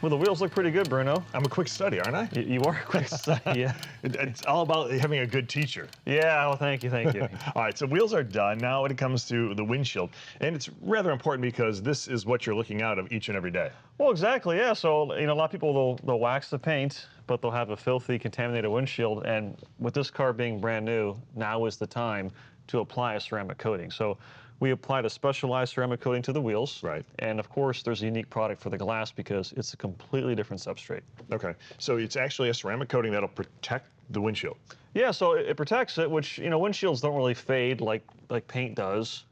Well, the wheels look pretty good, Bruno. I'm a quick study, aren't I? You are a quick study, yeah. It's all about having a good teacher. Yeah, well, thank you, thank you. All right, so wheels are done. Now when it comes to the windshield, and it's rather important because this is what you're looking out of each and every day. Well, exactly, yeah. So, a lot of people, they'll wax the paint, but they'll have a filthy, contaminated windshield. And with this car being brand new, now is the time to apply a ceramic coating. So we applied a specialized ceramic coating to the wheels. Right. And of course, there's a unique product for the glass because it's a completely different substrate. Okay, so it's actually a ceramic coating that'll protect the windshield. Yeah, so it protects it, which, windshields don't really fade like paint does.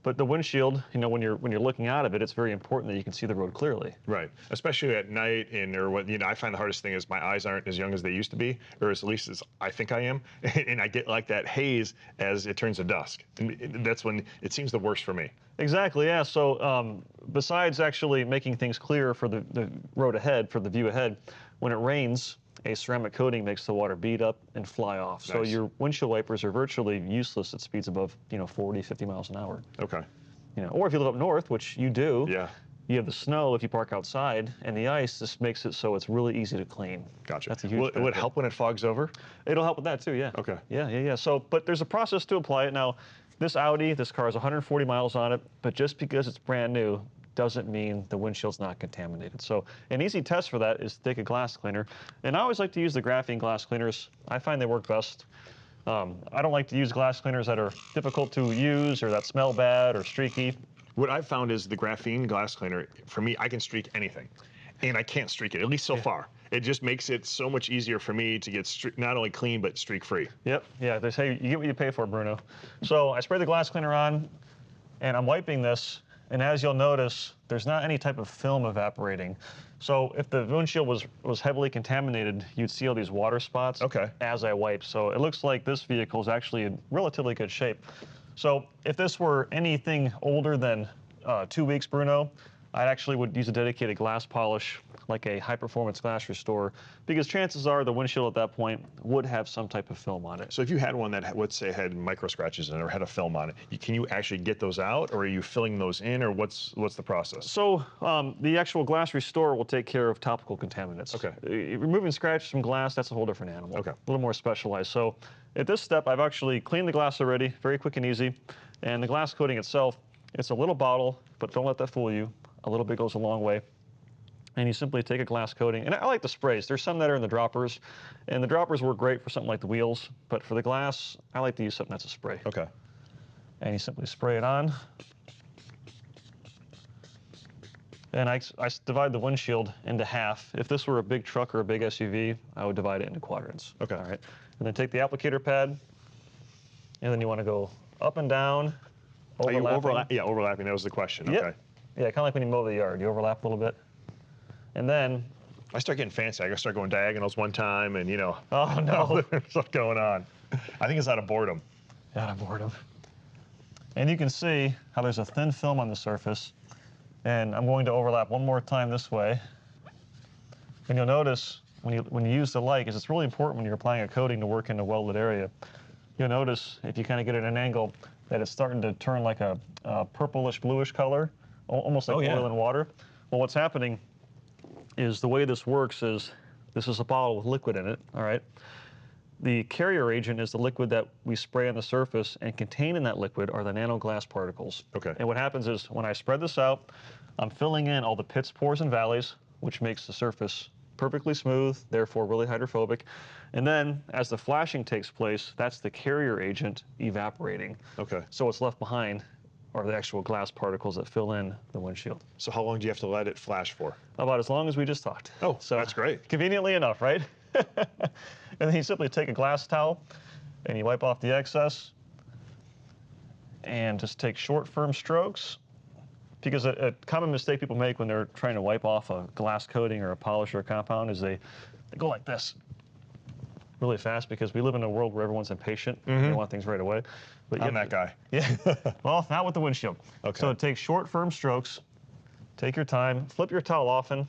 But the windshield, when you're looking out of it, it's very important that you can see the road clearly. Right, especially at night, or what I find the hardest thing is my eyes aren't as young as they used to be, or at least as I think I am, and I get like that haze as it turns to dusk. And that's when it seems the worst for me. Exactly, yeah. So besides actually making things clearer for the road ahead, for the view ahead, when it rains, a ceramic coating makes the water bead up and fly off. Nice. So your windshield wipers are virtually useless at speeds above 40, 50 miles an hour. Okay. Or if you live up north, which you do, Yeah. you have the snow if you park outside, and the ice just makes it so it's really easy to clean. Gotcha. That's a huge Will it benefit. help when it fogs over? It'll help with that too, yeah. Okay. Yeah. So, but there's a process to apply it. Now, this car has 140 miles on it, but just because it's brand new doesn't mean the windshield's not contaminated. So an easy test for that is to take a glass cleaner. And I always like to use the graphene glass cleaners. I find they work best. I don't like to use glass cleaners that are difficult to use or that smell bad or streaky. What I've found is the graphene glass cleaner, for me, I can streak anything. And I can't streak it, at least so far. It just makes it so much easier for me to get not only clean, but streak-free. Yep, yeah, they say you get what you pay for, Bruno. So I spray the glass cleaner on, and I'm wiping this, and as you'll notice, there's not any type of film evaporating. So if the windshield was heavily contaminated, you'd see all these water spots as I wipe. So it looks like this vehicle is actually in relatively good shape. So if this were anything older than 2 weeks, Bruno, I actually would use a dedicated glass polish, like a high-performance glass restorer, because chances are the windshield at that point would have some type of film on it. So if you had one that, let's say, had micro scratches in it or had a film on it, can you actually get those out, or are you filling those in, or what's the process? So the actual glass restorer will take care of topical contaminants. Okay. Removing scratches from glass, that's a whole different animal. Okay. A little more specialized. So at this step, I've actually cleaned the glass already, very quick and easy. And the glass coating itself, it's a little bottle, but don't let that fool you. A little bit goes a long way. And you simply take a glass coating, and I like the sprays. There's some that are in the droppers, and the droppers work great for something like the wheels, but for the glass, I like to use something that's a spray. Okay. And you simply spray it on. And I divide the windshield into half. If this were a big truck or a big SUV, I would divide it into quadrants. Okay. All right. And then take the applicator pad, and then you want to go up and down, overlapping. Overlapping, that was the question. Yep. Okay. Yeah, kind of like when you mow the yard. You overlap a little bit. And then... I start getting fancy. I gotta start going diagonals one time, and Oh, no. there's stuff going on. I think it's out of boredom. Out of boredom. And you can see how there's a thin film on the surface. And I'm going to overlap one more time this way. And you'll notice when you use the light, because it's really important when you're applying a coating to work in a welded area, you'll notice, if you kind of get it at an angle, that it's starting to turn like a purplish, bluish color, almost like oil and water. Well, what's happening is the way this works is this is a bottle with liquid in it, all right? The carrier agent is the liquid that we spray on the surface, and contained in that liquid are the nanoglass particles. Okay. And what happens is when I spread this out, I'm filling in all the pits, pores, and valleys, which makes the surface perfectly smooth, therefore really hydrophobic. And then as the flashing takes place, that's the carrier agent evaporating. Okay. So what's left behind are the actual glass particles that fill in the windshield. So how long do you have to let it flash for? About as long as we just talked. Oh, so that's great. Conveniently enough, right? And then you simply take a glass towel and you wipe off the excess and just take short, firm strokes. Because a common mistake people make when they're trying to wipe off a glass coating or a polish or a compound is they go like this really fast, because we live in a world where everyone's impatient. They want things right away. But I'm that guy. Yeah. Well, not with the windshield. Okay. So take short, firm strokes. Take your time. Flip your towel often.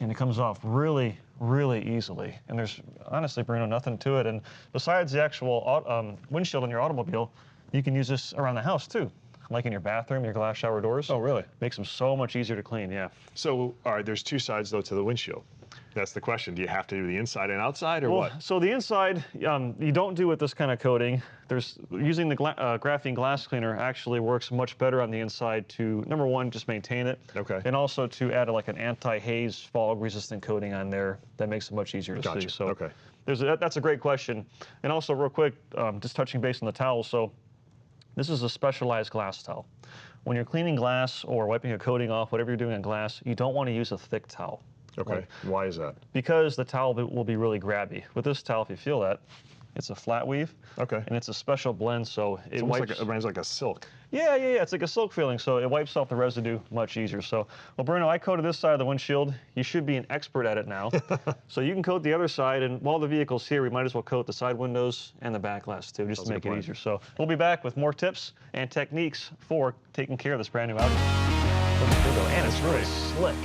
And it comes off really, really easily. And there's honestly, Bruno, nothing to it. And besides the actual windshield on your automobile, you can use this around the house too. like in your bathroom, your glass shower doors. Oh, really? Makes them so much easier to clean, yeah. So, all right, there's two sides, though, to the windshield. That's the question. Do you have to do the inside and outside, or what? So the inside, you don't do with this kind of coating. Using the graphene glass cleaner actually works much better on the inside to, number one, just maintain it. Okay. And also to add like an anti-haze fog-resistant coating on there that makes it much easier to see. So okay. That's a great question. And also, real quick, just touching base on the towel. So this is a specialized glass towel. When you're cleaning glass or wiping a coating off, whatever you're doing on glass, you don't want to use a thick towel. Okay. Why is that? Because the towel will be really grabby. With this towel, if you feel that, it's a flat weave. Okay. And it's a special blend, so it wipes. It reminds like a silk. Yeah. It's like a silk feeling, so it wipes off the residue much easier. So, well, Bruno, I coated this side of the windshield. You should be an expert at it now. So you can coat the other side, and while the vehicle's here, we might as well coat the side windows and the back glass too, just to make it easier. So we'll be back with more tips and techniques for taking care of this brand new Audi. And it's really slick.